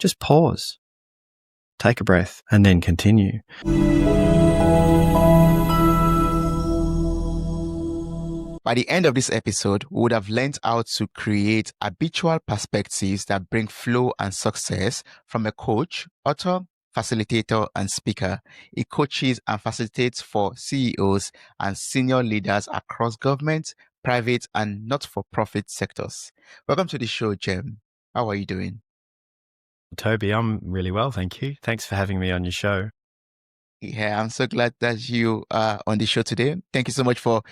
just pause, take a breath, and then continue. By the end of this episode, we would have learned how to create habitual perspectives that bring flow and success from a coach, author, facilitator, and speaker. He coaches and facilitates for CEOs and senior leaders across government, private, and not-for-profit sectors. Welcome to the show, Jem. How are you doing? Tobi, I'm really well, thank you. Thanks for having me on your show. Yeah, I'm so glad that you are on the show today. Thank you so much for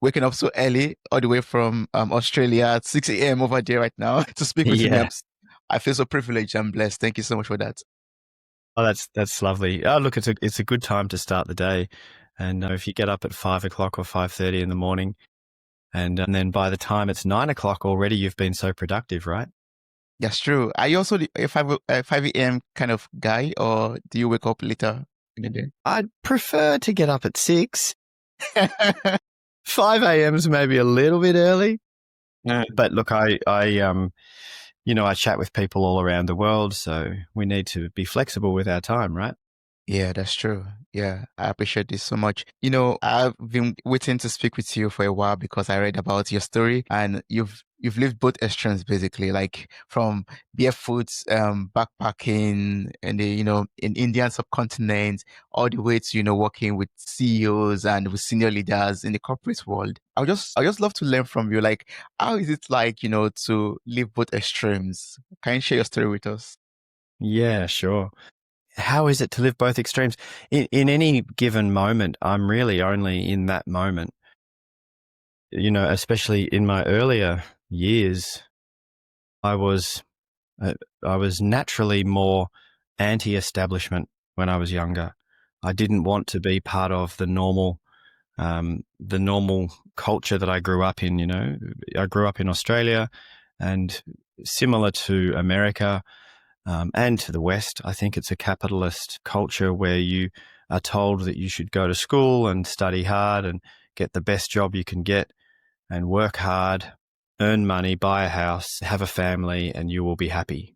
waking up so early, all the way from Australia at 6 a.m. over there right now to speak with me. I feel so privileged and blessed. Thank you so much for that. Oh, that's lovely. Oh, look, it's a good time to start the day. And if you get up at 5 o'clock or 5:30 in the morning, and then by the time it's 9 o'clock already, you've been so productive, right? That's true. Are you also a 5 a.m. kind of guy, or do you wake up later in the day? I'd prefer to get up at 6. 5 a.m. is maybe a little bit early. But look, I chat with people all around the world, so we need to be flexible with our time, right? Yeah, that's true. Yeah, I appreciate this so much. I've been waiting to speak with you for a while because I read about your story, and you've lived both extremes, basically, like from barefoot, backpacking in in Indian subcontinent, all the way to, working with CEOs and with senior leaders in the corporate world. I just love to learn from you. Like, how is it like, to live both extremes? Can you share your story with us? Yeah, sure. How is it to live both extremes? In any given moment, I'm really only in that moment. Especially in my earlier years, I was naturally more anti-establishment when I was younger. I didn't want to be part of the normal culture that I grew up in. I grew up in Australia, and similar to America, and to the West, I think it's a capitalist culture where you are told that you should go to school and study hard and get the best job you can get and work hard, earn money, buy a house, have a family, and you will be happy.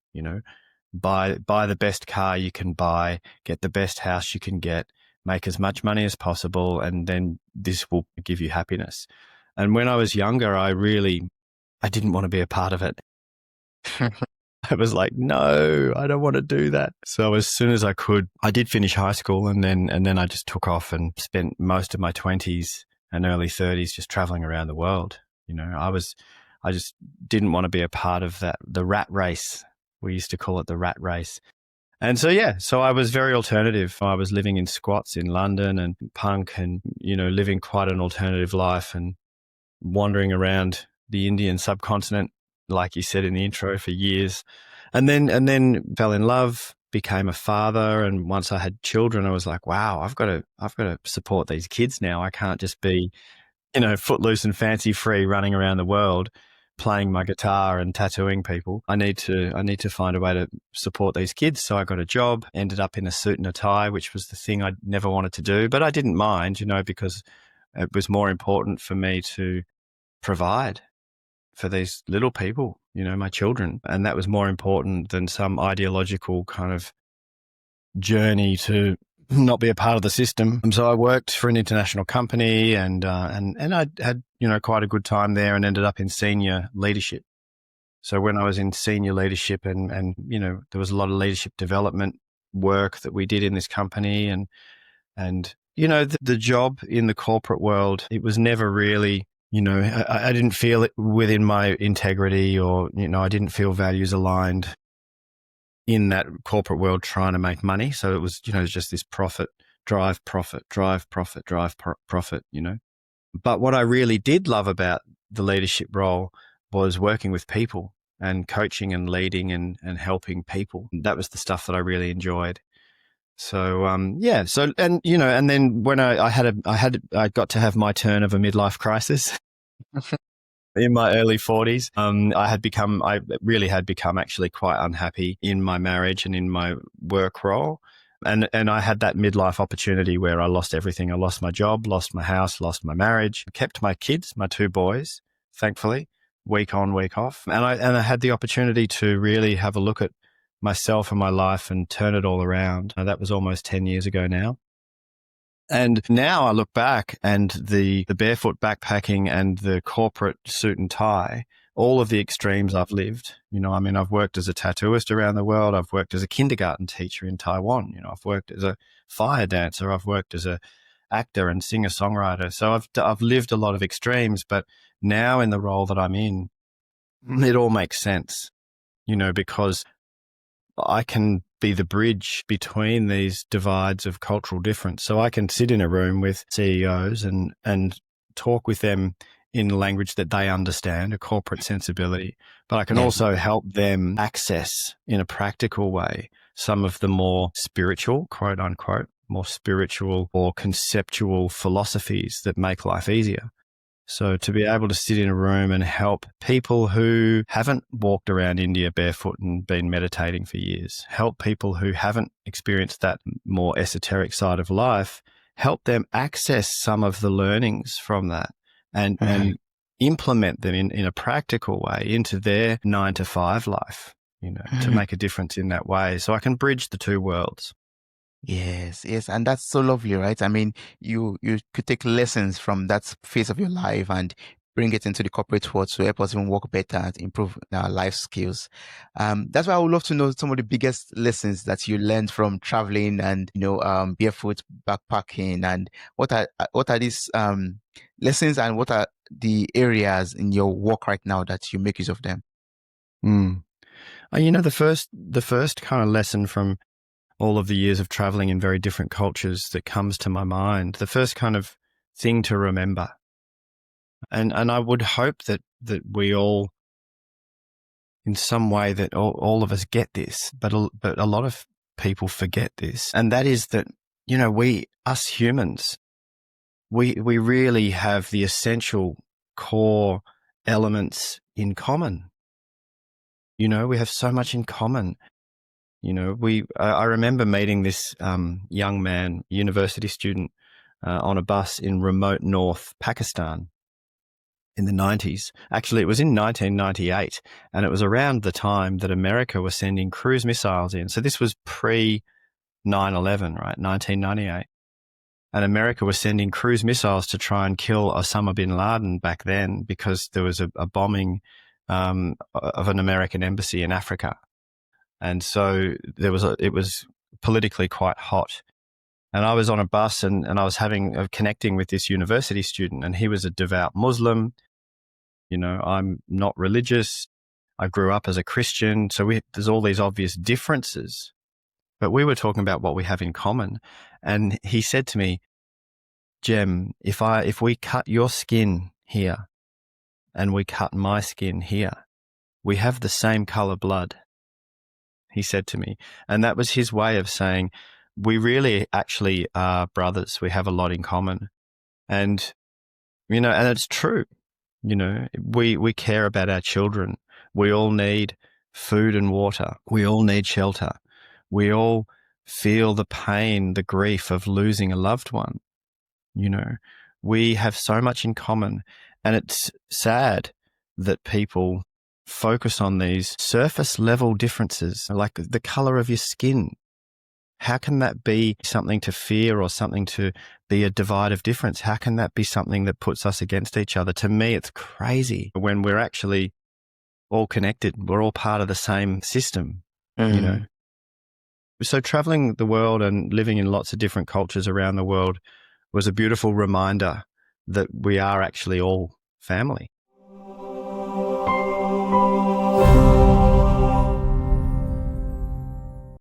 Buy the best car you can buy, get the best house you can get, make as much money as possible, and then this will give you happiness. And when I was younger, I didn't want to be a part of it. I was like, no, I don't want to do that. So as soon as I could, I did finish high school, and then I just took off and spent most of my 20s and early 30s just traveling around the world. I just didn't want to be a part of the rat race. We used to call it the rat race. And so I was very alternative. I was living in squats in London and punk and, living quite an alternative life and wandering around the Indian subcontinent, like you said in the intro, for years. And then fell in love, became a father. And once I had children, I was like, wow, I've got to support these kids now. I can't just be, footloose and fancy free running around the world, playing my guitar and tattooing people. I need to find a way to support these kids. So I got a job, ended up in a suit and a tie, which was the thing I never wanted to do, but I didn't mind, because it was more important for me to provide for these little people, my children. And that was more important than some ideological kind of journey to not be a part of the system. And so I worked for an international company and I had, quite a good time there and ended up in senior leadership. So when I was in senior leadership and there was a lot of leadership development work that we did in this company and the job in the corporate world, it was never really, I didn't feel it within my integrity or, I didn't feel values aligned in that corporate world trying to make money. So it was, just this profit. But what I really did love about the leadership role was working with people and coaching and leading and helping people. That was the stuff that I really enjoyed. So, and then when I got to have my turn of a midlife crisis in my early 40s. I really had become actually quite unhappy in my marriage and in my work role. And I had that midlife opportunity where I lost everything. I lost my job, lost my house, lost my marriage, kept my kids, my 2 boys, thankfully, week on, week off. And I had the opportunity to really have a look at myself and my life and turn it all around. That was almost 10 years ago now. And now I look back and the barefoot backpacking and the corporate suit and tie, all of the extremes I've lived. I mean, I've worked as a tattooist around the world. I've worked as a kindergarten teacher in Taiwan. I've worked as a fire dancer. I've worked as a actor and singer-songwriter. So I've lived a lot of extremes, but now in the role that I'm in, it all makes sense, because I can be the bridge between these divides of cultural difference. So I can sit in a room with CEOs and talk with them in language that they understand, a corporate sensibility, but I can also help them access in a practical way some of the more spiritual, quote unquote, more spiritual or conceptual philosophies that make life easier. So to be able to sit in a room and help people who haven't walked around India barefoot and been meditating for years, help people who haven't experienced that more esoteric side of life, help them access some of the learnings from that and implement them in a practical way into their 9-to-5 life, to make a difference in that way. So I can bridge the two worlds. Yes, yes, and that's so lovely, right? I mean, you could take lessons from that phase of your life and bring it into the corporate world to help us even work better and improve our life skills. That's why I would love to know some of the biggest lessons that you learned from traveling and barefoot backpacking, and what are these lessons, and what are the areas in your work right now that you make use of them? The first kind of lesson from all of the years of traveling in very different cultures that comes to my mind, the first kind of thing to remember. And I would hope that we all, in some way, that all of us get this, but a lot of people forget this. And that is that, us humans, we really have the essential core elements in common. We have so much in common. I remember meeting this young man, university student, on a bus in remote North Pakistan in the 90s. Actually, it was in 1998, and it was around the time that America was sending cruise missiles in. So this was pre 9/11, right? 1998. And America was sending cruise missiles to try and kill Osama bin Laden back then because there was a bombing of an American embassy in Africa. And so it was politically quite hot. And I was on a bus and I was connecting with this university student, and he was a devout Muslim. I'm not religious. I grew up as a Christian. So there's all these obvious differences, but we were talking about what we have in common. And he said to me, Jem, if we cut your skin here and we cut my skin here, we have the same color blood. He said to me. And that was his way of saying, we really actually are brothers. We have a lot in common. And, and it's true. We care about our children. We all need food and water. We all need shelter. We all feel the pain, the grief of losing a loved one. We have so much in common. And it's sad that people focus on these surface level differences, like the color of your skin. How can that be something to fear or something to be a divide of difference? How can that be something that puts us against each other? To me, it's crazy when we're actually all connected. We're all part of the same system, So traveling the world and living in lots of different cultures around the world was a beautiful reminder that we are actually all family.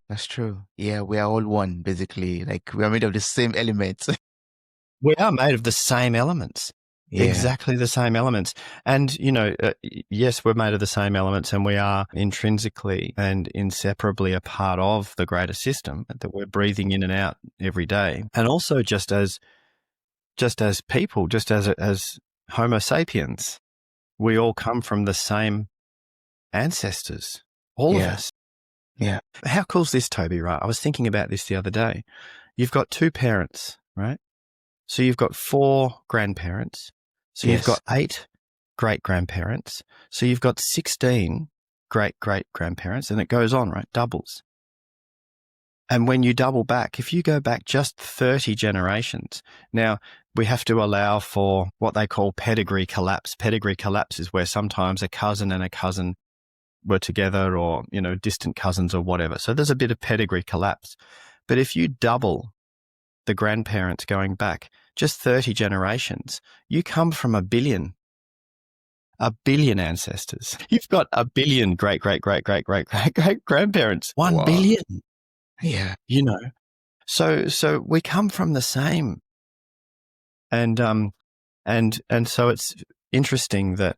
That's true. Yeah, we are all one, basically. Like, we are made of the same elements. We are made of the same elements. Yeah. Exactly the same elements. And, yes, we're made of the same elements, and we are intrinsically and inseparably a part of the greater system that we're breathing in and out every day. And also just as people, just as Homo sapiens, we all come from the same ancestors, all of us. Yeah. How cool is this, Tobi, right? I was thinking about this the other day. You've got 2 parents, right? So you've got 4 grandparents. So you've got 8 great-grandparents. So you've got 16 great-great-grandparents, and it goes on, right? Doubles. And when you double back, if you go back just 30 generations, now we have to allow for what they call pedigree collapse. Pedigree collapse is where sometimes a cousin and a cousin were together, or, distant cousins or whatever. So there's a bit of pedigree collapse. But if you double the grandparents going back just 30 generations, you come from a billion ancestors. You've got a billion great-great-great-great-great-great-grandparents. 1 Wow. billion. Yeah. So we come from the same. And so it's interesting that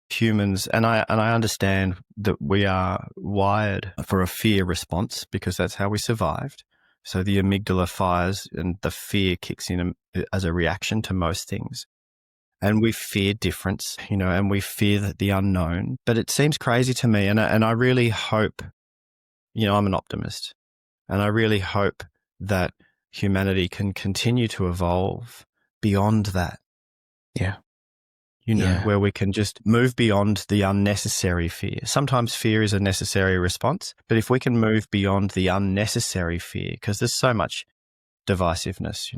humans, and I understand that we are wired for a fear response because that's how we survived. So the amygdala fires and the fear kicks in as a reaction to most things. And we fear difference, and we fear the unknown. But it seems crazy to me, and I really hope, I'm an optimist, and I really hope that humanity can continue to evolve beyond that. Yeah. Where we can just move beyond the unnecessary fear. Sometimes fear is a necessary response, but if we can move beyond the unnecessary fear, because there's so much divisiveness,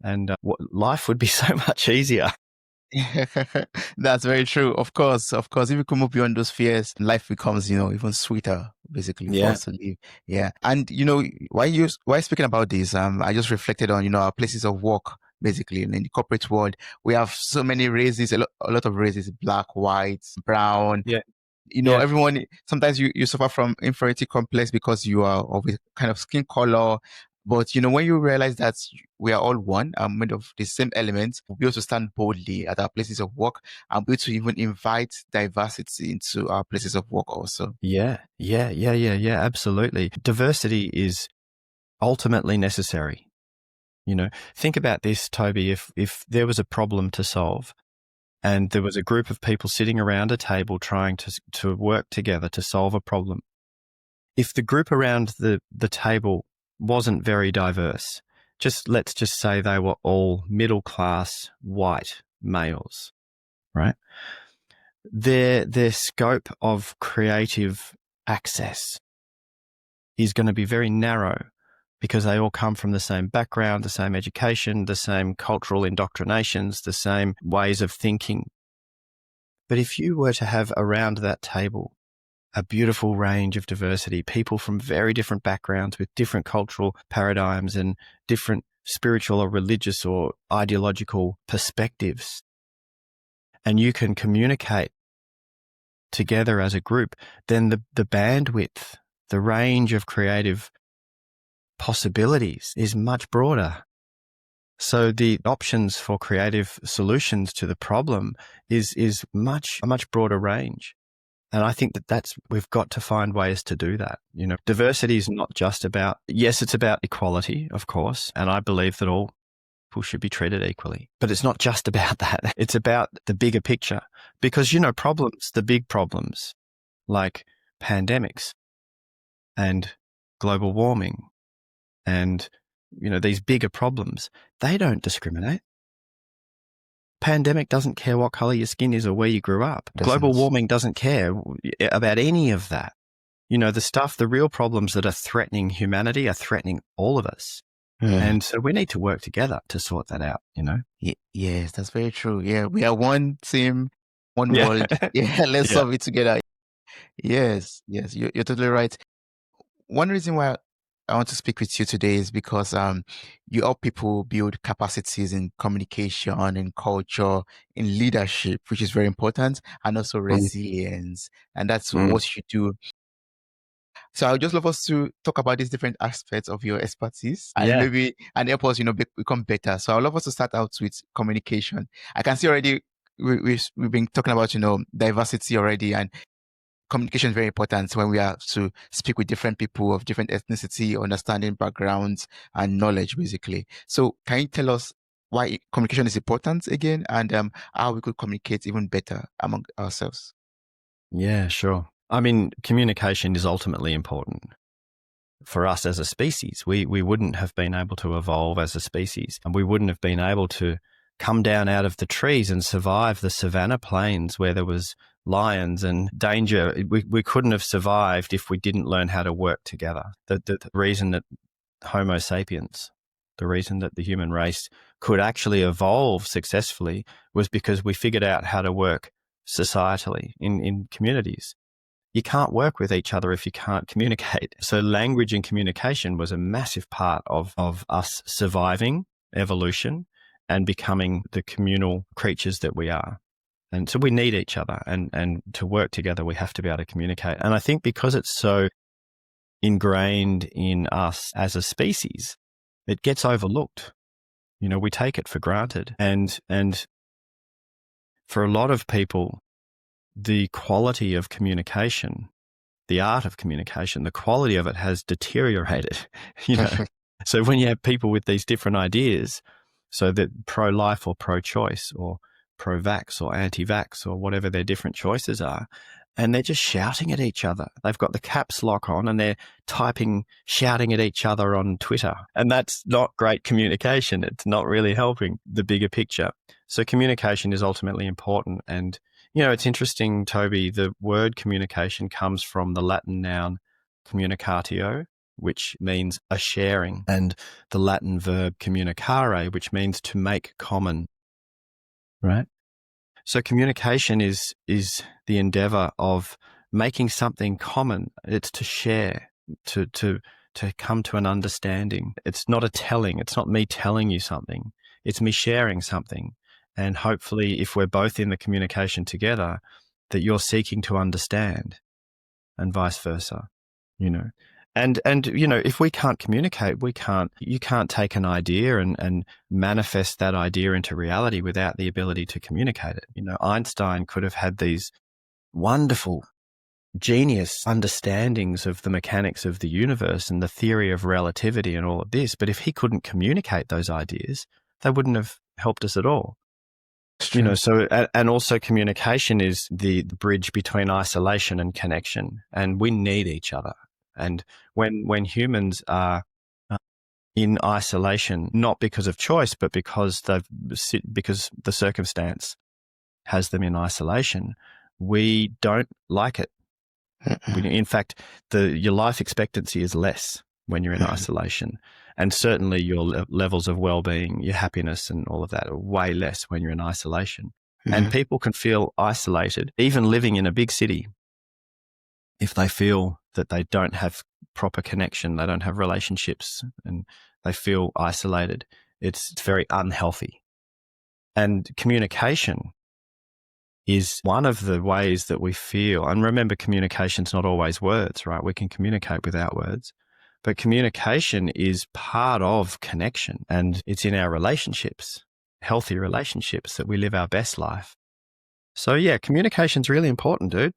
and life would be so much easier. That's very true. Of course. If you can move beyond those fears, life becomes, even sweeter, basically, for us to live. Yeah. And, while speaking about this, I just reflected on, our places of work, basically, in the corporate world. We have so many races, a lot of races, black, white, brown. Yeah. Everyone, sometimes you suffer from inferiority complex because you are of a kind of skin color. But, when you realize that we are all one, made of the same elements, we'll be able to stand boldly at our places of work and be able to even invite diversity into our places of work also. Yeah, absolutely. Diversity is ultimately necessary. Think about this, Tobi. If there was a problem to solve and there was a group of people sitting around a table trying to work together to solve a problem, if the group around the table wasn't very diverse, let's just say they were all middle-class white males, right? Their scope of creative access is going to be very narrow because they all come from the same background, the same education, the same cultural indoctrinations, the same ways of thinking. But if you were to have around that table a beautiful range of diversity, people from very different backgrounds with different cultural paradigms and different spiritual or religious or ideological perspectives, and you can communicate together as a group, then the bandwidth, the range of creative possibilities is much broader. So the options for creative solutions to the problem is a much broader range. And I think we've got to find ways to do that. Diversity is not just about, yes, it's about equality, of course. And I believe that all people should be treated equally, but it's not just about that. It's about the bigger picture because, the big problems like pandemics and global warming and, these bigger problems, they don't discriminate. Pandemic doesn't care what color your skin is or where you grew up. Global warming doesn't care about any of that. The real problems that are threatening humanity are threatening all of us. And so we need to work together to sort that out, Yes, that's very true. Yeah, we are one team, one world. Yeah, let's solve it together. Yes, you're totally right. One reason why I want to speak with you today is because you help people build capacities in communication, in culture, in leadership, which is very important, and also resilience. And that's what you do. So I would just love us to talk about these different aspects of your expertise and help us, become better. So I would love us to start out with communication. I can see already we've been talking about, diversity already, and communication is very important when we are to speak with different people of different ethnicity, understanding backgrounds and knowledge, basically. So can you tell us why communication is important again, and how we could communicate even better among ourselves? Yeah, sure. I mean, communication is ultimately important for us as a species. We wouldn't have been able to evolve as a species, and we wouldn't have been able to come down out of the trees and survive the savanna plains where there was lions and danger. We couldn't have survived if we didn't learn how to work together. The reason that Homo sapiens, the reason that the human race could actually evolve successfully was because we figured out how to work societally in communities. You can't work with each other if you can't communicate. So language and communication was a massive part of us surviving evolution and becoming the communal creatures that we are. And so we need each other, and to work together, we have to be able to communicate. And I think because it's so ingrained in us as a species, it gets overlooked. You know, we take it for granted. And for a lot of people, the quality of communication, the art of communication, the quality of it has deteriorated, you know. So when you have people with these different ideas, so that pro-life or pro-choice or pro-vax or anti-vax or whatever their different choices are, and they're just shouting at each other. They've got the caps lock on and they're typing, shouting at each other on Twitter. And that's not great communication. It's not really helping the bigger picture. So communication is ultimately important. And, you know, it's interesting, Tobi, the word communication comes from the Latin noun communicatio, which means a sharing, and the Latin verb communicare, which means to make common, right? So communication is the endeavor of making something common. It's to share, to come to an understanding. It's not a telling. It's not me telling you something. It's me sharing something. And hopefully, if we're both in the communication together, that you're seeking to understand, and vice versa, you know. And you know, if we can't communicate, you can't take an idea and manifest that idea into reality without the ability to communicate it. You know, Einstein could have had these wonderful, genius understandings of the mechanics of the universe and the theory of relativity and all of this, but if he couldn't communicate those ideas, they wouldn't have helped us at all. You know, so, and also communication is the bridge between isolation and connection, and we need each other. And when humans are in isolation, not because of choice, but because because the circumstance has them in isolation, we don't like it. In fact, your life expectancy is less when you're in isolation. And certainly your levels of well-being, your happiness and all of that are way less when you're in isolation. And people can feel isolated, even living in a big city, if they feel that they don't have proper connection, they don't have relationships, and they feel isolated. It's very unhealthy. And communication is one of the ways that we feel. And remember, communication's not always words, right? We can communicate without words. But communication is part of connection, and it's in our relationships, healthy relationships, that we live our best life. So yeah, communication's really important, dude.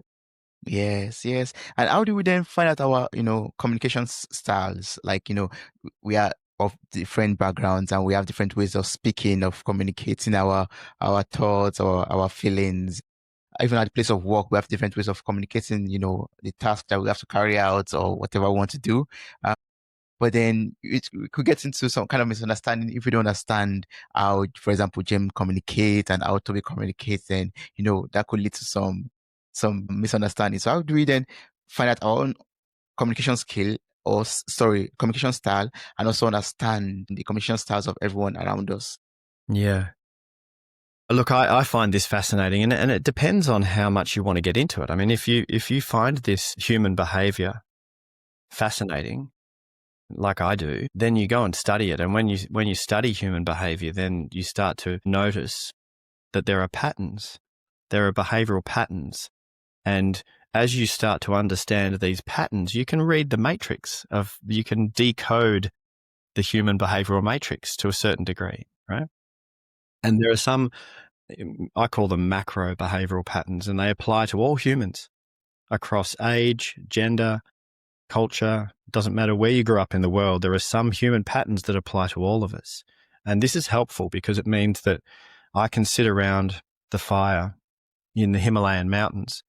Yes, yes. And how do we then find out our, communication styles? Like, we are of different backgrounds and we have different ways of speaking, of communicating our thoughts or our feelings. Even at the place of work, we have different ways of communicating, the task that we have to carry out or whatever we want to do. But then we could get into some kind of misunderstanding if we don't understand how, for example, Jem communicates and how Tobi communicates, then, that could lead to some misunderstanding. So how do we then find out our own communication skill communication style, and also understand the communication styles of everyone around us? Yeah. Look, I find this fascinating, and it depends on how much you want to get into it. I mean, if you find this human behavior fascinating, like I do, then you go and study it. And when you study human behavior, then you start to notice that there are patterns. There are behavioral patterns. And as you start to understand these patterns, you can read the matrix you can decode the human behavioral matrix to a certain degree, right? And there are some, I call them macro behavioral patterns, and they apply to all humans across age, gender, culture. It doesn't matter where you grew up in the world. There are some human patterns that apply to all of us. And this is helpful because it means that I can sit around the fire in the Himalayan mountains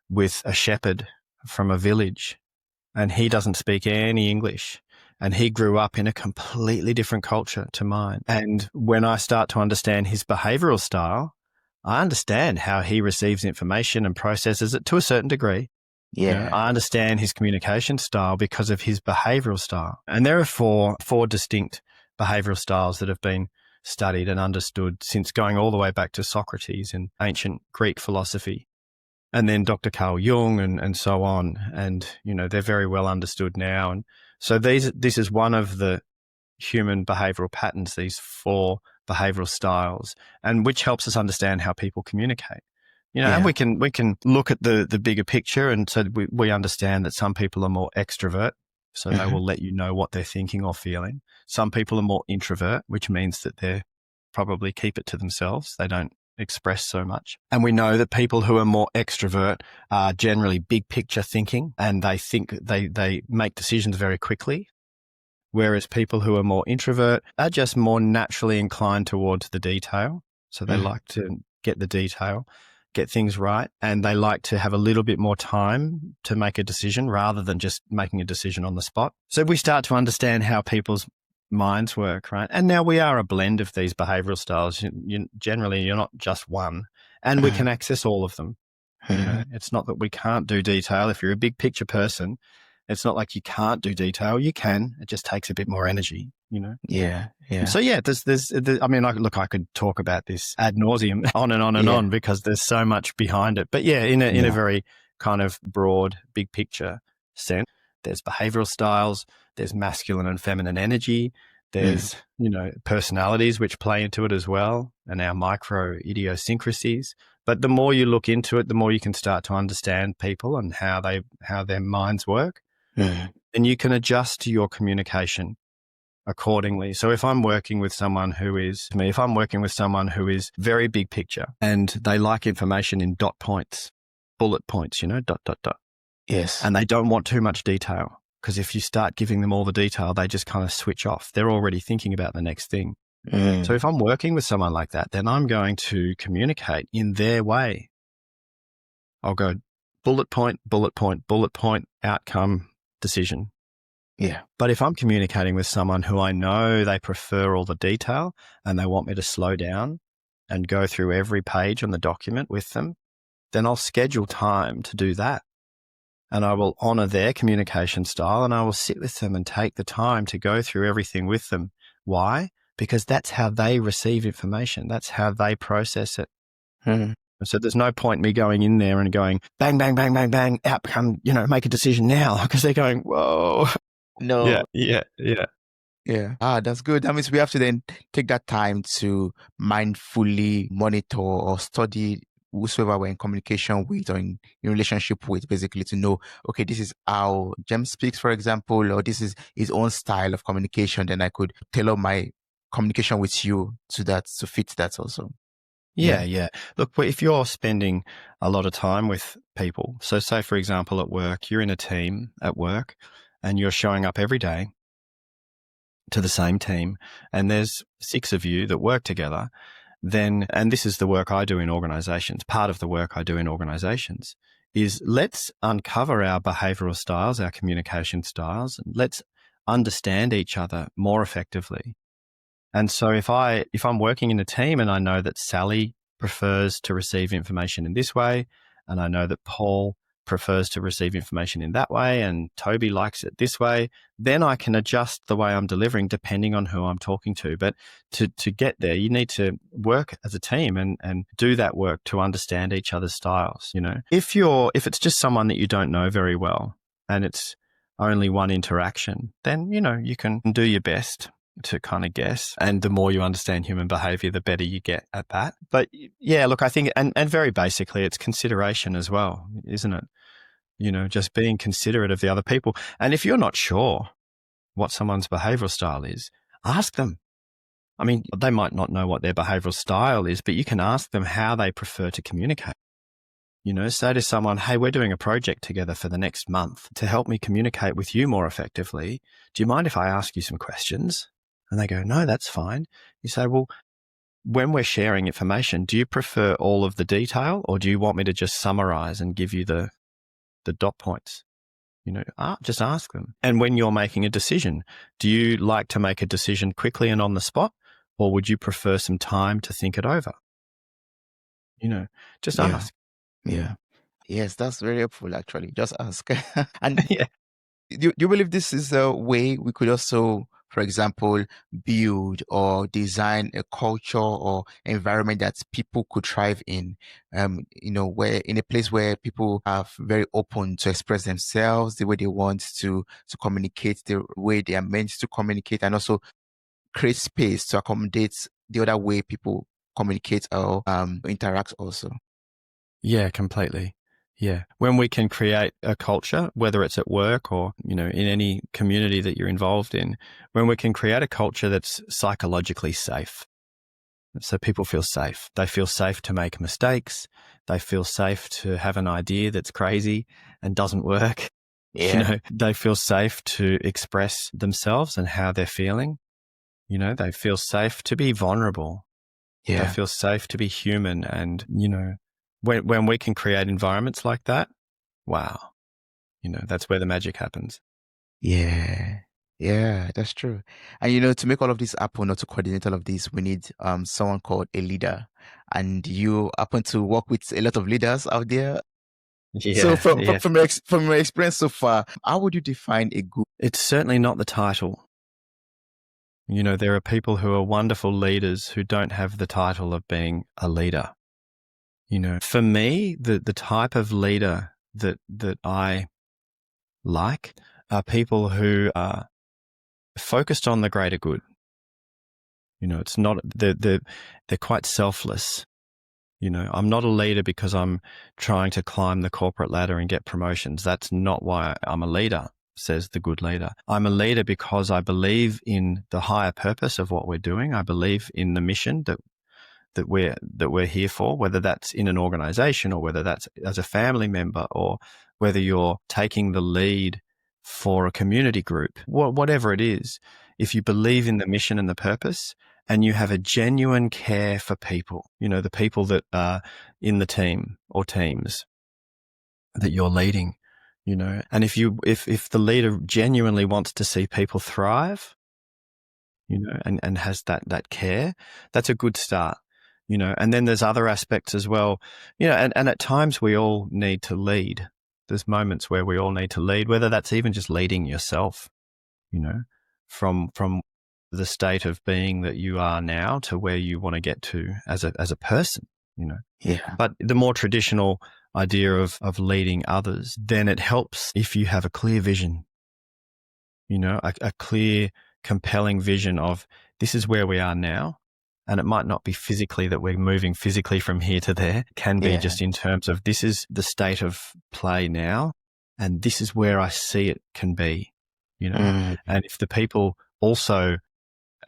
with a shepherd from a village, and he doesn't speak any English, And he grew up in a completely different culture to mine. And when I start to understand his behavioral style, I understand how he receives information and processes it to a certain degree. Yeah. I understand his communication style because of his behavioral style. And there are four distinct behavioral styles that have been studied and understood since going all the way back to Socrates in ancient Greek philosophy. And then Dr. Carl Jung and so on. And, they're very well understood now. And so this is one of the human behavioral patterns, these four behavioral styles, and which helps us understand how people communicate. And we can look at the bigger picture, and so we understand that some people are more extrovert, so they will let you know what they're thinking or feeling. Some people are more introvert, which means that they probably keep it to themselves. They don't express so much. And we know that people who are more extrovert are generally big picture thinking, and they make decisions very quickly. Whereas people who are more introvert are just more naturally inclined towards the detail. So they like to get the detail, get things right, and they like to have a little bit more time to make a decision rather than just making a decision on the spot. So we start to understand how people's minds work, right? And now we are a blend of these behavioral styles. Generally, you're not just one, and we can access all of them. It's not that we can't do detail. If you're a big picture person, it's not like you can't do detail. You can. It just takes a bit more energy, Yeah. So I could talk about this ad nauseum on and on and on because there's so much behind it. But in a very kind of broad, big picture sense, there's behavioral styles, there's masculine and feminine energy, there's, personalities which play into it as well, and our micro idiosyncrasies. But the more you look into it, the more you can start to understand people and how their minds work. And you can adjust to your communication accordingly. So if I'm working with someone who is very big picture and they like information in dot points, bullet points, dot, dot, dot. Yes. And they don't want too much detail, because if you start giving them all the detail, they just kind of switch off. They're already thinking about the next thing. So if I'm working with someone like that, then I'm going to communicate in their way. I'll go bullet point, bullet point, bullet point, outcome, decision. Yeah. But if I'm communicating with someone who I know they prefer all the detail and they want me to slow down and go through every page on the document with them, then I'll schedule time to do that. And I will honor their communication style, and I will sit with them and take the time to go through everything with them. Why? Because that's how they receive information. That's how they process it. So there's no point me going in there and going, bang, bang, bang, bang, bang, outcome, make a decision now, because they're going, whoa. No. Yeah. That's good. That means we have to then take that time to mindfully monitor or study whosoever we're in communication with or in relationship with, basically to know, okay, this is how Jem speaks, for example, or this is his own style of communication. Then I could tailor my communication with you to fit that also. Yeah. Look, if you're spending a lot of time with people, so say, for example, at work, you're in a team at work and you're showing up every day to the same team, and there's 6 of you that work together, and this is the work I do in organizations, part of the work I do in organizations, is let's uncover our behavioral styles, our communication styles, and let's understand each other more effectively. And so if I'm working in a team and I know that Sally prefers to receive information in this way, and I know that Paul prefers to receive information in that way, and Tobi likes it this way, then I can adjust the way I'm delivering depending on who I'm talking to. But to get there, you need to work as a team and do that work to understand each other's styles. If it's just someone that you don't know very well and it's only one interaction, then, you can do your best to kind of guess. And the more you understand human behavior, the better you get at that. But yeah, look, I think, and very basically, it's consideration as well, isn't it? Just being considerate of the other people. And if you're not sure what someone's behavioral style is, ask them. I mean, they might not know what their behavioral style is, but you can ask them how they prefer to communicate. Say to someone, hey, we're doing a project together for the next month to help me communicate with you more effectively. Do you mind if I ask you some questions? And they go, no, that's fine. You say, well, when we're sharing information, do you prefer all of the detail, or do you want me to just summarize and give you the dot points? Just ask them. And when you're making a decision, do you like to make a decision quickly and on the spot, or would you prefer some time to think it over? Just Yeah. ask. Yeah. Yes, that's very helpful actually. Just ask. And Yeah. do you believe this is a way we could also, for example, build or design a culture or environment that people could thrive in? Where in a place where people are very open to express themselves the way they want to communicate, the way they are meant to communicate, and also create space to accommodate the other way people communicate or interact also. Yeah, completely. Yeah. When we can create a culture, whether it's at work or, in any community that you're involved in, when we can create a culture that's psychologically safe. So people feel safe. They feel safe to make mistakes. They feel safe to have an idea that's crazy and doesn't work. Yeah. They feel safe to express themselves and how they're feeling. They feel safe to be vulnerable. They Yeah. feel safe to be human. And, when we can create environments like that, wow, that's where the magic happens. Yeah. Yeah, that's true. And to make all of this happen or to coordinate all of this, we need someone called a leader. And you happen to work with a lot of leaders out there. So Yeah, from yeah. from your experience so far, how would you define a good? It's certainly not the title. There are people who are wonderful leaders who don't have the title of being a leader. For me, the type of leader that I like are people who are focused on the greater good. It's not, they're quite selfless. I'm not a leader because I'm trying to climb the corporate ladder and get promotions. That's not why I'm a leader, says the good leader. I'm a leader because I believe in the higher purpose of what we're doing. I believe in the mission that we're here for, whether that's in an organization or whether that's as a family member or whether you're taking the lead for a community group, whatever it is. If you believe in the mission and the purpose and you have a genuine care for people, the people that are in the team or teams that you're leading, and if the leader genuinely wants to see people thrive, and has that care, that's a good start. And then there's other aspects as well, and at times we all need to lead. There's moments where we all need to lead, whether that's even just leading yourself, from the state of being that you are now to where you want to get to as a person, Yeah. But the more traditional idea of leading others, then it helps if you have a clear vision, a clear, compelling vision of this is where we are now. And it might not be physically that we're moving physically from here to there. It can be just in terms of this is the state of play now. And this is where I see it can be, And if the people also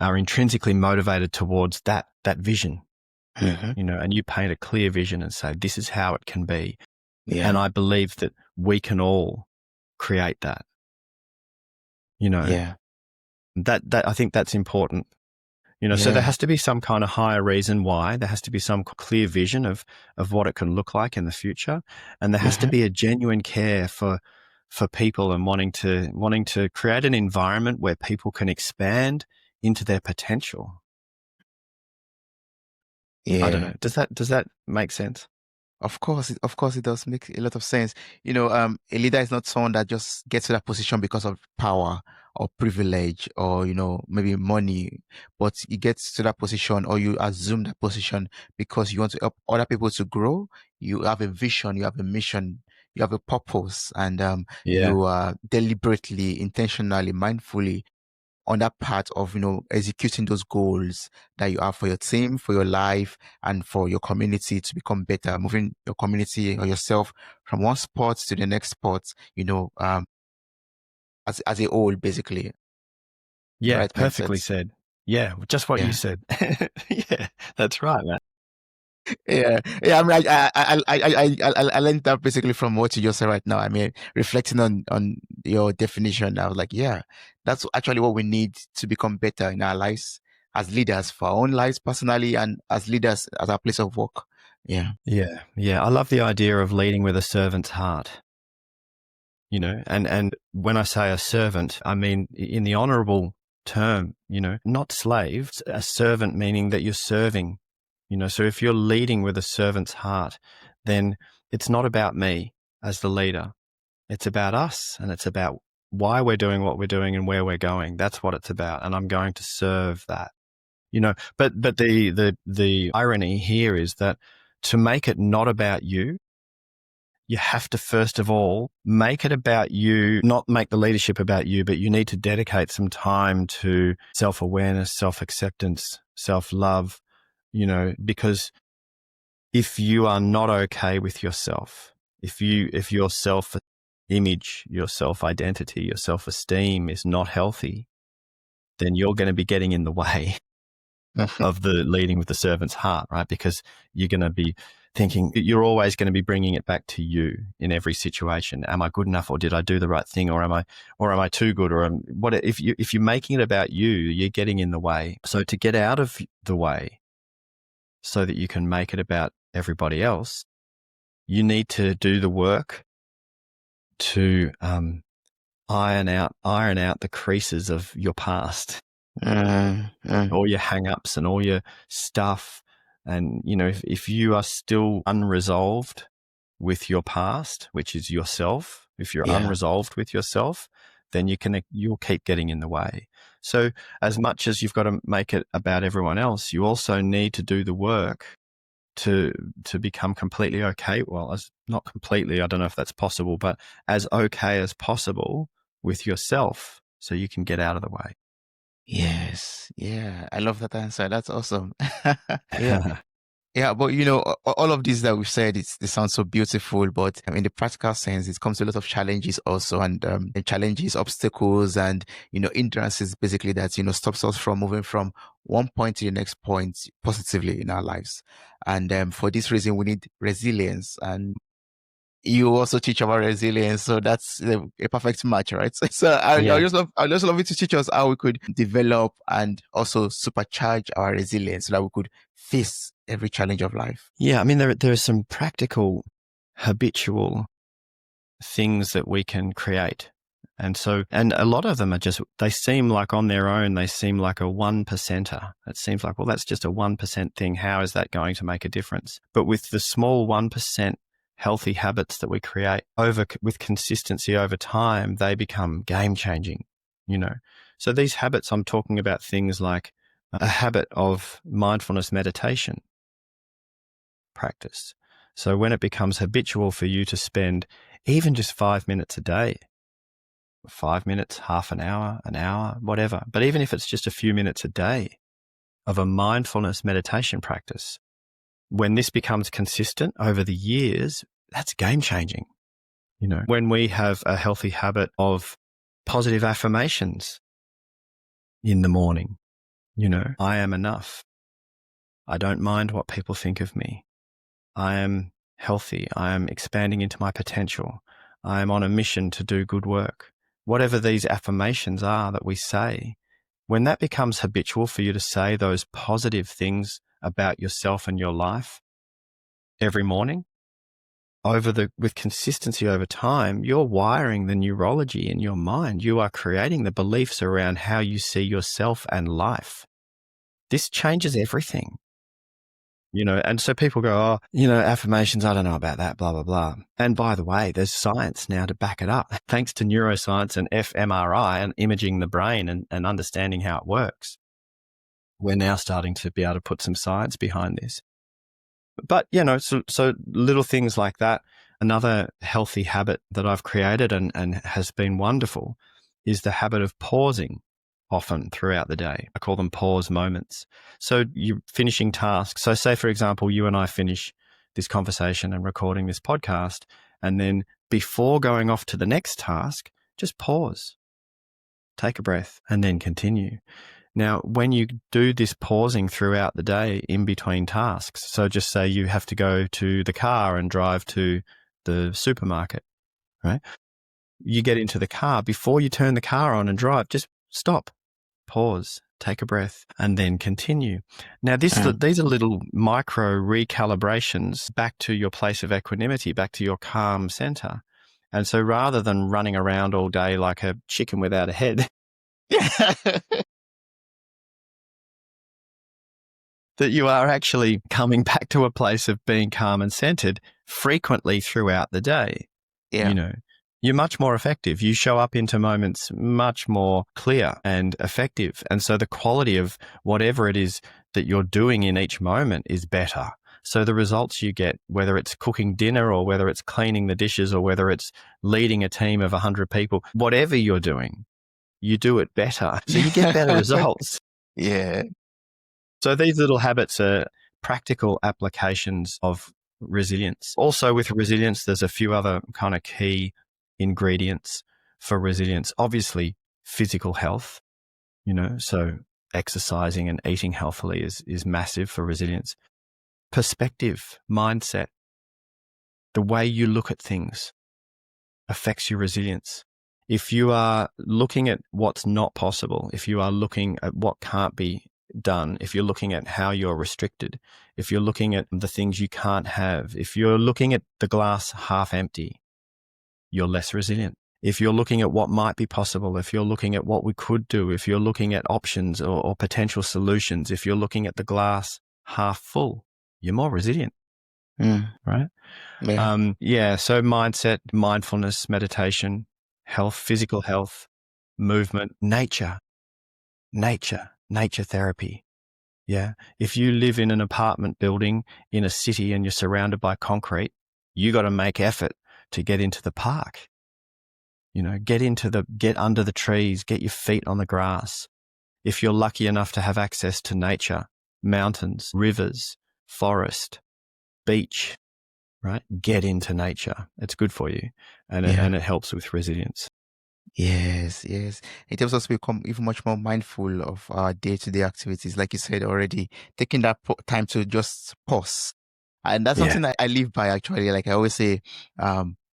are intrinsically motivated towards that vision, and you paint a clear vision and say, this is how it can be. Yeah. And I believe that we can all create that, Yeah. that I think that's important. So there has to be some kind of higher reason why. There has to be some clear vision of what it can look like in the future. And there has to be a genuine care for people and wanting to create an environment where people can expand into their potential. Yeah. I don't know. Does that make sense? Of course, it does make a lot of sense. A leader is not someone that just gets to that position because of power or privilege or, maybe money, but you get to that position or you assume that position because you want to help other people to grow. You have a vision, you have a mission, you have a purpose, and Yeah. you deliberately, intentionally, mindfully on that part of executing those goals that you have for your team, for your life, and for your community to become better, moving your community or yourself from one spot to the next spot, as a whole, basically. The Yeah. right Perfectly mindset. said. Yeah. Just what you Yeah. said. Yeah. That's right, man. Yeah, yeah. I mean, I learned that basically from what you just said right now. I mean, reflecting on your definition, I was like, yeah, that's actually what we need to become better in our lives as leaders for our own lives personally and as leaders at our place of work. Yeah, Yeah. Yeah. I love the idea of leading with a servant's heart. and when I say a servant, I mean in the honorable term, not slaves, a servant meaning that you're serving, so if you're leading with a servant's heart, then it's not about me as the leader. It's about us, and it's about why we're doing what we're doing and where we're going. That's what it's about. And I'm going to serve that, but the irony here is that to make it not about you, you have to first of all make it about you, not make the leadership about you, but you need to dedicate some time to self-awareness, self-acceptance, self-love, because if you are not okay with yourself, if your self-image, your self-identity, your self-esteem is not healthy, then you're going to be getting in the way of the leading with the servant's heart, right? Because you're going to be thinking, you're always going to be bringing it back to you in every situation. Am I good enough, or did I do the right thing, or am I too good, or what? If you're making it about you, you're getting in the way. So to get out of the way, so that you can make it about everybody else, you need to do the work to iron out the creases of your past, all your hang-ups and all your stuff. And, if you are still unresolved with your past, which is yourself, if you're unresolved with yourself, then you'll keep getting in the way. So as much as you've got to make it about everyone else, you also need to do the work to become completely okay. Well, as not completely, I don't know if that's possible, but as okay as possible with yourself, so you can get out of the way. Yes. Yeah. I love that answer. That's awesome. Yeah. Yeah, but all of this that we've said, they sound so beautiful, but in the practical sense, it comes to a lot of challenges also, and challenges, obstacles, and hindrances basically that stops us from moving from one point to the next point positively in our lives. And for this reason, we need resilience, and you also teach about resilience, so that's a perfect match, right? So I just love you to teach us how we could develop and also supercharge our resilience so that we could face every challenge of life. Yeah, I mean there are some practical, habitual things that we can create, and a lot of them they seem like on their own, they seem like a 1%er. It seems like, well, that's just a 1% thing. How is that going to make a difference? But with the small 1% healthy habits that we create with consistency over time, they become game changing, So these habits, I'm talking about things like a habit of mindfulness meditation practice. So when it becomes habitual for you to spend even just 5 minutes a day, 5 minutes, half an hour, whatever, but even if it's just a few minutes a day of a mindfulness meditation practice, when this becomes consistent over the years, that's game changing. When we have a healthy habit of positive affirmations in the morning, I am enough. I don't mind what people think of me. I am healthy. I am expanding into my potential. I am on a mission to do good work. Whatever these affirmations are that we say, when that becomes habitual for you to say those positive things about yourself and your life every morning, with consistency over time, you're wiring the neurology in your mind. You are creating the beliefs around how you see yourself and life. This changes everything. And so people go, affirmations, I don't know about that, blah, blah, blah. And by the way, there's science now to back it up. Thanks to neuroscience and fMRI and imaging the brain and understanding how it works, we're now starting to be able to put some science behind this. But, so little things like that. Another healthy habit that I've created and has been wonderful is the habit of pausing often throughout the day. I call them pause moments. So you're finishing tasks. So say, for example, you and I finish this conversation and recording this podcast, and then before going off to the next task, just pause, take a breath, and then continue. Now, when you do this pausing throughout the day in between tasks, so just say you have to go to the car and drive to the supermarket, right? You get into the car, before you turn the car on and drive, just stop, pause, take a breath, and then continue. Now, these are little micro recalibrations back to your place of equanimity, back to your calm center. And so rather than running around all day like a chicken without a head, that you are actually coming back to a place of being calm and centered frequently throughout the day. Yeah. You're much more effective. You show up into moments much more clear and effective. And so the quality of whatever it is that you're doing in each moment is better. So the results you get, whether it's cooking dinner or whether it's cleaning the dishes or whether it's leading a team of 100 people, whatever you're doing, you do it better. So you get better results. Yeah. So these little habits are practical applications of resilience. Also with resilience, there's a few other kind of key ingredients for resilience. Obviously, physical health, so exercising and eating healthily is massive for resilience. Perspective, mindset, the way you look at things affects your resilience. If you are looking at what's not possible, if you are looking at what can't be done, if you're looking at how you're restricted, if you're looking at the things you can't have, if you're looking at the glass half empty, you're less resilient. If you're looking at what might be possible, if you're looking at what we could do, if you're looking at options or potential solutions, if you're looking at the glass half full, you're more resilient, right? Yeah. So mindset, mindfulness, meditation, health, physical health, movement, nature therapy. Yeah. If you live in an apartment building in a city and you're surrounded by concrete, you got to make effort to get into the park. Get under the trees, get your feet on the grass. If you're lucky enough to have access to nature, mountains, rivers, forest, beach, right? Get into nature. It's good for you. And it helps with resilience. Yes. It helps us become even much more mindful of our day-to-day activities, like you said already, taking that time to just pause. And that's something I live by, actually. Like I always say,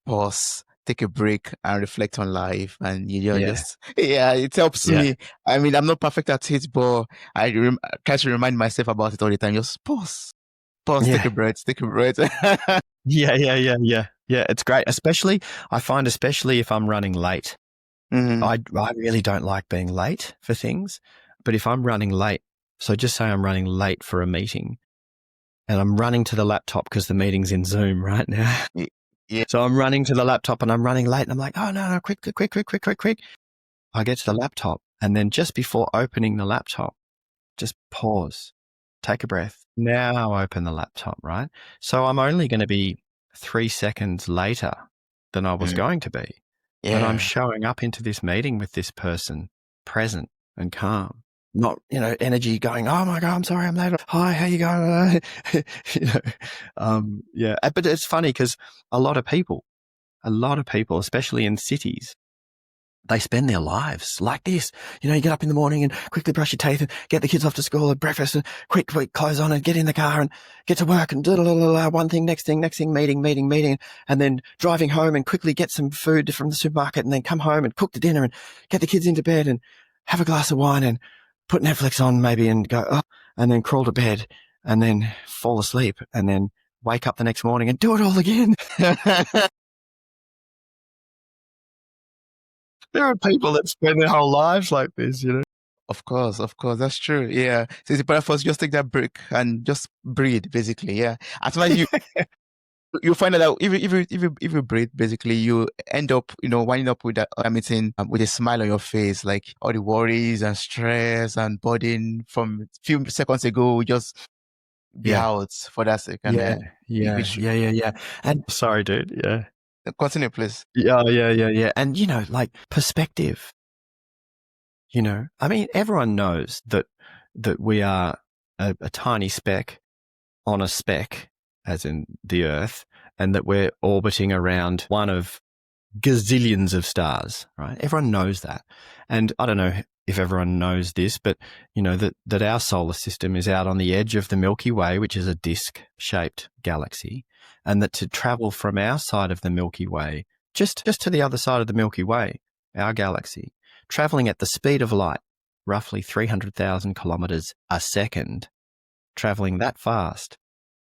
pause, take a break and reflect on life. And it helps me. I mean, I'm not perfect at it, but I try to remind myself about it all the time. Just pause, take a breath. Yeah, it's great. I find especially if I'm running late. I really don't like being late for things, but if I'm running late, so just say I'm running late for a meeting and I'm running to the laptop because the meeting's in Zoom right now. Yeah. So I'm running to the laptop and I'm running late and I'm like, oh no, quick. I get to the laptop and then just before opening the laptop, just pause, take a breath. Now open the laptop, right? So I'm only going to be 3 seconds later than I was going to be. But I'm showing up into this meeting with this person present and calm, not, energy going, oh my God, I'm sorry, I'm late. Hi, how you going? But it's funny because a lot of people, especially in cities, they spend their lives like this. You get up in the morning and quickly brush your teeth and get the kids off to school and breakfast and quick clothes on and get in the car and get to work and one thing, next thing, meeting, and then driving home and quickly get some food from the supermarket and then come home and cook the dinner and get the kids into bed and have a glass of wine and put Netflix on maybe and go, and then crawl to bed and then fall asleep and then wake up the next morning and do it all again. There are people that spend their whole lives like this, Of course, that's true. Yeah, so it's better for us just take that break and just breathe, basically. Yeah, as soon as you find out if you breathe, basically, you end up winding up with that meeting with a smile on your face, like all the worries and stress and burden from a few seconds ago will just be out for that second. Yeah. And sorry, dude. Yeah. Continue, please. Yeah. And, like perspective, I mean, everyone knows that we are a tiny speck on a speck, as in the Earth, and that we're orbiting around one of gazillions of stars, right? Everyone knows that. And I don't know if everyone knows this, but, that our solar system is out on the edge of the Milky Way, which is a disc-shaped galaxy, and that to travel from our side of the Milky Way, just to the other side of the Milky Way, our galaxy, traveling at the speed of light, roughly 300,000 kilometers a second, traveling that fast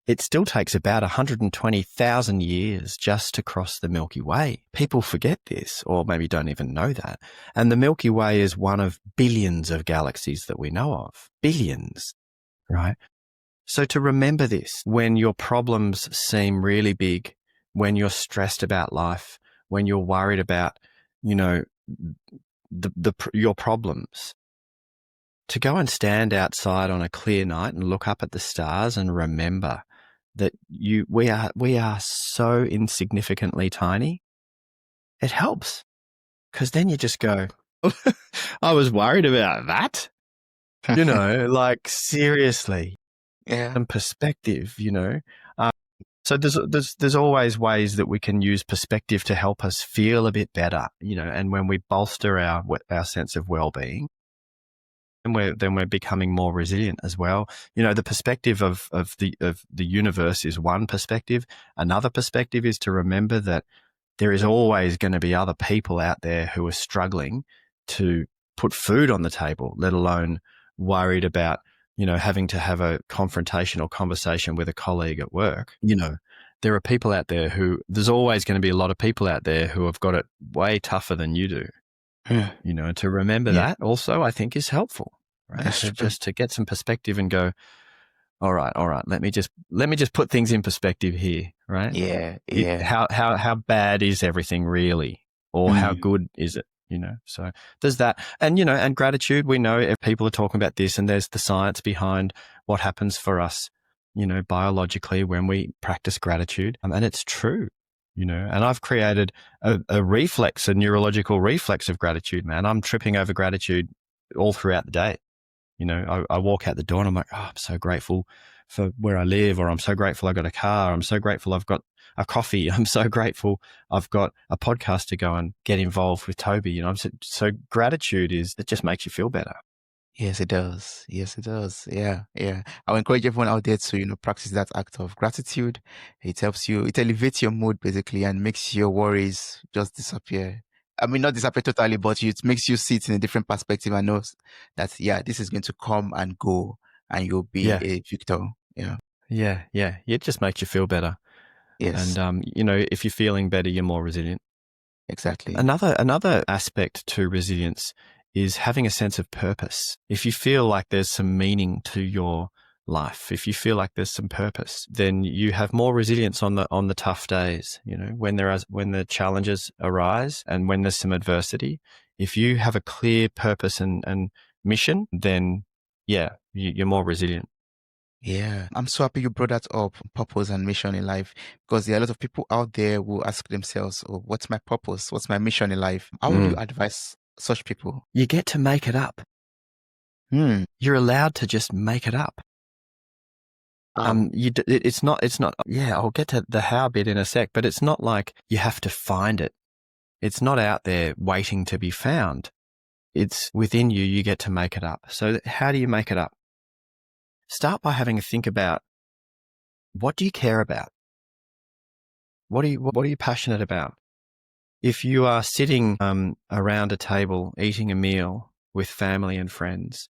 it still takes about 120,000 years just to cross the Milky Way. People forget this, or maybe don't even know that. And the Milky Way is one of billions of galaxies that we know of. Billions, right? So to remember this, when your problems seem really big, when you're stressed about life, when you're worried about, your problems, to go and stand outside on a clear night and look up at the stars and remember that we are so insignificantly tiny, it helps. Because then you just go, I was worried about that. Like seriously. Yeah. Some perspective, So there's always ways that we can use perspective to help us feel a bit better, and when we bolster our sense of well-being, and we're becoming more resilient as well. The perspective of the universe is one perspective. Another perspective is to remember that there is always going to be other people out there who are struggling to put food on the table, let alone worried about, having to have a confrontational conversation with a colleague at work. There are people out there there's always going to be a lot of people out there who have got it way tougher than you do. To remember that also, I think, is helpful, right? Just to get some perspective and go, all right. Let me just put things in perspective here, right? Yeah. How bad is everything really, or how good is it? So there's that, and and gratitude. We know if people are talking about this, and there's the science behind what happens for us, biologically when we practice gratitude, and it's true. And I've created a neurological reflex of gratitude, man. I'm tripping over gratitude all throughout the day. I walk out the door and I'm like, oh, I'm so grateful for where I live, or I'm so grateful I got a car. I'm so grateful I've got a coffee. I'm so grateful I've got a podcast to go and get involved with Tobi. So gratitude it just makes you feel better. Yes, it does. Yeah. I'll encourage everyone out there to, practice that act of gratitude. It helps you, it elevates your mood basically and makes your worries just disappear. I mean, not disappear totally, but it makes you see it in a different perspective and know that, this is going to come and go and you'll be a victor. Yeah. Yeah. It just makes you feel better. Yes. And, if you're feeling better, you're more resilient. Exactly. Another aspect to resilience is having a sense of purpose. If you feel like there's some meaning to your life, if you feel like there's some purpose, then you have more resilience on the tough days. When the challenges arise and when there's some adversity, if you have a clear purpose and mission, then you're more resilient. Yeah, I'm so happy you brought that up, purpose and mission in life, because there are a lot of people out there who ask themselves, oh, what's my purpose? What's my mission in life? How would you advise such people? You get to make it up. You're allowed to just make it up. It's not, I'll get to the how bit in a sec, but it's not like you have to find it. It's not out there waiting to be found. It's within you. You get to make it up. So how do you make it up? Start by having a think about, what do you care about? What are you passionate about? If you are sitting around a table eating a meal with family and friends,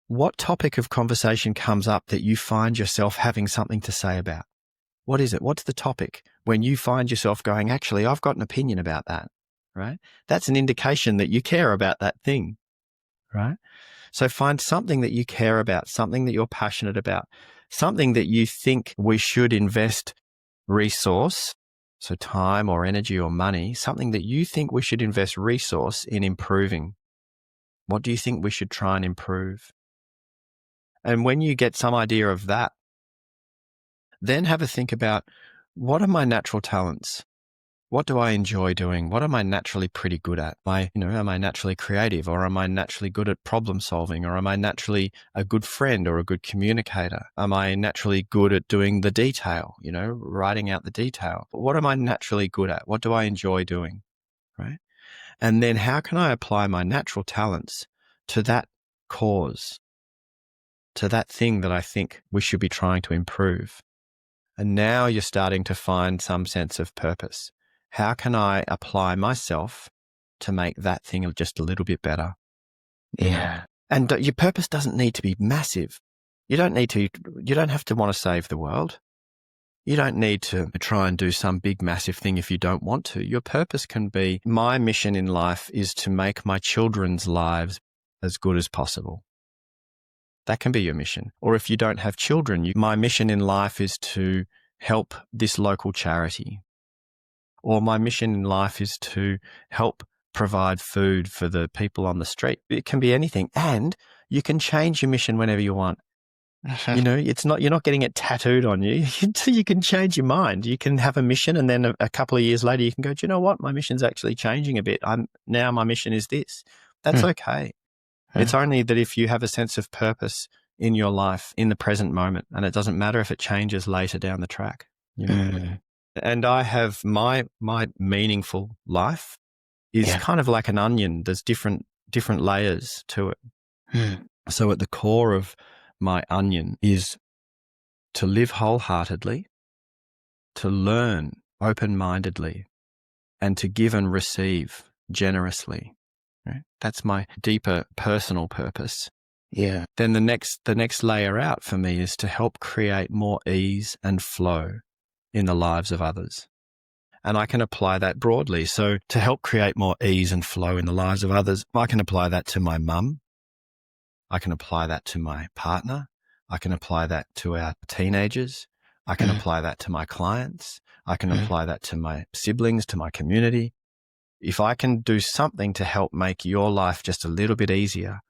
what topic of conversation comes up that you find yourself having something to say about? What is it? What's the topic when you find yourself going, actually, I've got an opinion about that, right? That's an indication that you care about that thing, right? So find something that you care about, something that you're passionate about, something that you think we should invest resource, so time or energy or money, something that you think we should invest resource in improving. What do you think we should try and improve? And when you get some idea of that, then have a think about, what are my natural talents? What do I enjoy doing? What am I naturally pretty good at? Am I naturally creative, or am I naturally good at problem solving, or am I naturally a good friend or a good communicator? Am I naturally good at doing the detail, writing out the detail? What am I naturally good at? What do I enjoy doing? Right? And then how can I apply my natural talents to that cause, to that thing that I think we should be trying to improve? And now you're starting to find some sense of purpose. How can I apply myself to make that thing just a little bit better? Yeah. And your purpose doesn't need to be massive. You don't have to want to save the world. You don't need to try and do some big, massive thing if you don't want to. Your purpose can be, my mission in life is to make my children's lives as good as possible. That can be your mission. Or if you don't have children, my mission in life is to help this local charity. Or my mission in life is to help provide food for the people on the street. It can be anything. And you can change your mission whenever you want. You know, you're not getting it tattooed on you. You can change your mind. You can have a mission, and then a couple of years later, you can go, do you know what? My mission's actually changing a bit. Now my mission is this. That's okay. It's only that if you have a sense of purpose in your life in the present moment, and it doesn't matter if it changes later down the track. You know? And I have my meaningful life is kind of like an onion. There's different layers to it. So at the core of my onion is to live wholeheartedly, to learn open-mindedly, and to give and receive generously. Right? That's my deeper personal purpose. Yeah. Then the next layer out for me is to help create more ease and flow in the lives of others. And I can apply that broadly. So to help create more ease and flow in the lives of others, I can apply that to my mum. I can apply that to my partner. I can apply that to our teenagers. I can apply that to my clients. I can apply that to my siblings, to my community. If I can do something to help make your life just a little bit easier,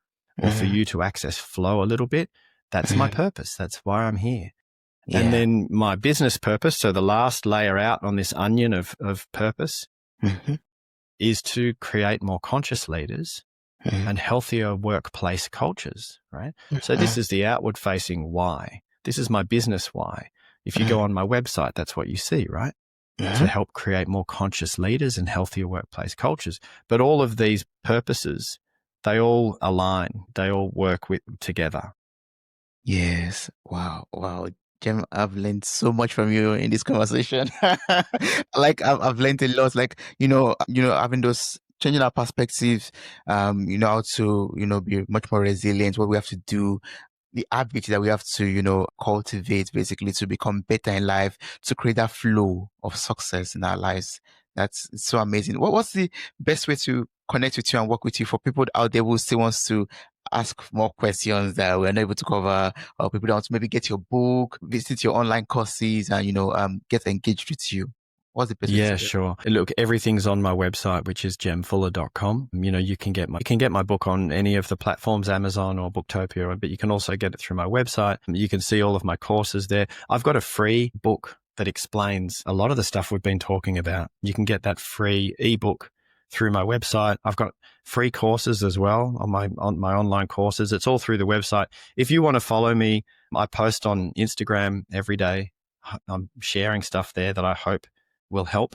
or for you to access flow a little bit, that's my purpose. That's why I'm here. Yeah. And then my business purpose, so the last layer out on this onion of purpose, is to create more conscious leaders and healthier workplace cultures, right? So this is the outward facing why. This is my business why. If you go on my website, that's what you see, right? To help create more conscious leaders and healthier workplace cultures. But all of these purposes, they all align. They all work together. Yes. Wow. Jem, I've learned so much from you in this conversation. Like I've learned a lot. Like, having those changing our perspectives, how to, be much more resilient, what we have to do, the habits that we have to, cultivate basically to become better in life, to create that flow of success in our lives. That's so amazing. What's the best way to connect with you and work with you for people out there who still wants to ask more questions that we're not able to cover, or people that want to maybe get your book, visit your online courses, and get engaged with you? What's the best way to do it? Sure. Look, everything's on my website, which is jemfuller.com. You can get my book on any of the platforms, Amazon or Booktopia, but you can also get it through my website. You can see all of my courses there. I've got a free book that explains a lot of the stuff we've been talking about. You can get that free ebook through my website. I've got free courses as well on my online courses. It's all through the website. If you want to follow me, I post on Instagram every day. I'm sharing stuff there that I hope will help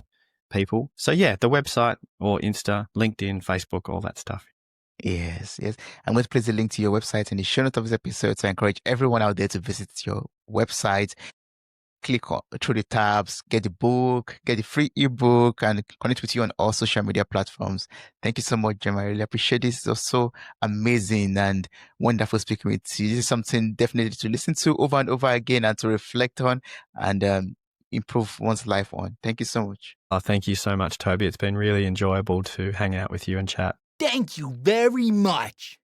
people. So the website or Insta, LinkedIn, Facebook, all that stuff. Yes. I'm going to place a link to your website in the show notes of this episode to encourage everyone out there to visit your website. Click through the tabs, get the book, get the free ebook, and connect with you on all social media platforms. Thank you so much, Jem. I really appreciate this. It was so amazing and wonderful speaking with you. This is something definitely to listen to over and over again and to reflect on and improve one's life on. Thank you so much. Thank you so much, Tobi. It's been really enjoyable to hang out with you and chat. Thank you very much.